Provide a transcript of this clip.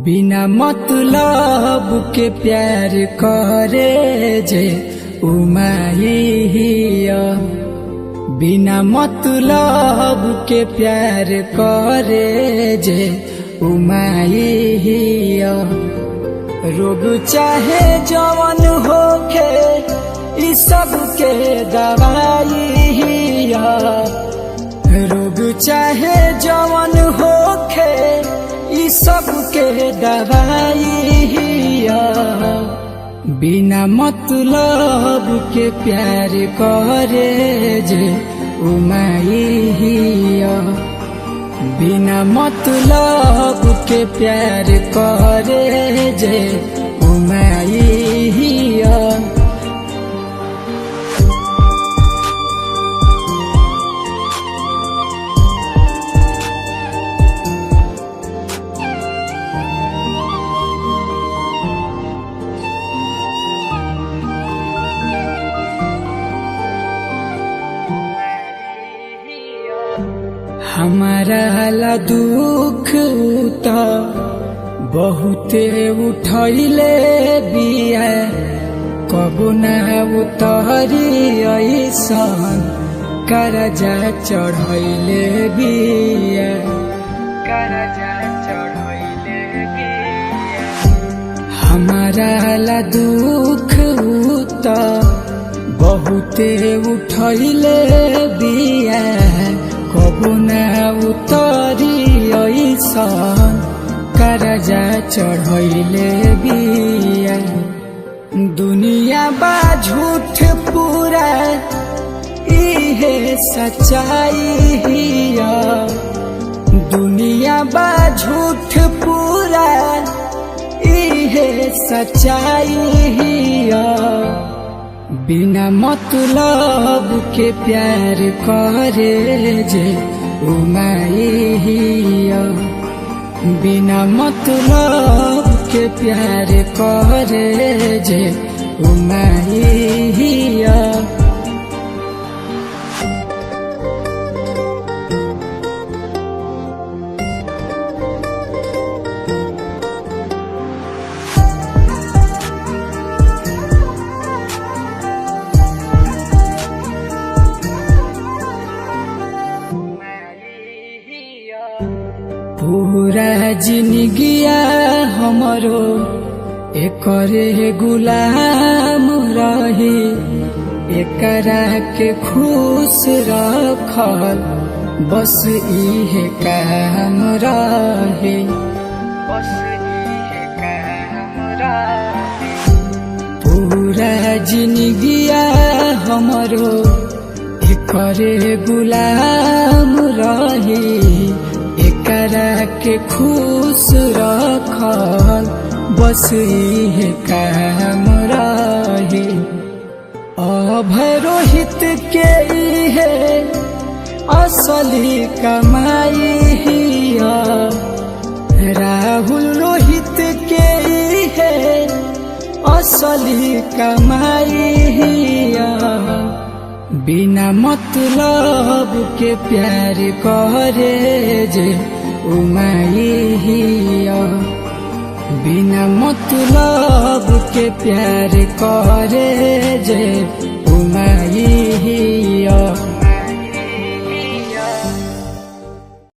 बिना मतलब के प्यार करे जे उमाइया, बिना मतलब के प्यार करे जे उमाइया। रोग चाहे जवन होखे इ सब के दवाइया, रोग चाहे जवन होखे इ सब के दवाइया। बिना मतलब के प्यार करे जे उमाइया, बिना मतलब के प्यार करे जे उमाइया। हमारा ला दुख उता बहुते उठैले बिया, कबो न उतरी ऐसन करजा चढ़ैले बिया, करजा चढ़ैले बिया। हमारा ला दुख उता बहुते उठैले बिया, कबो न उतरी ऐसन करजा चढ़ैले बिया। दुनिया बा झूठ पूरा इहे सच्चाई हिया, दुनिया बा झूठ पूरा इहे सच्चाई हिया। बिना मतलब के प्यार करे जे उमाइया, बिना मतलब के प्यार करे जे उमाइया। पूरा जिंदगिया हमरो एकरे गुलाम रही, एकरा के खुश रखल बस इहे काम रहे, बस इहे काम रहे। पूरा जिंदगिया हमरो एकरे गुलाम रही, एकरा के खुश रखल बस इहे काम रहे। अभय रोहित के इहे असली कमाई हिया, राहुल रोहित के इहे असली कमाई हिया। बिना मतलब के प्यार करे जे उमाइया, बिना मतलब के प्यार करे जे उमाइया।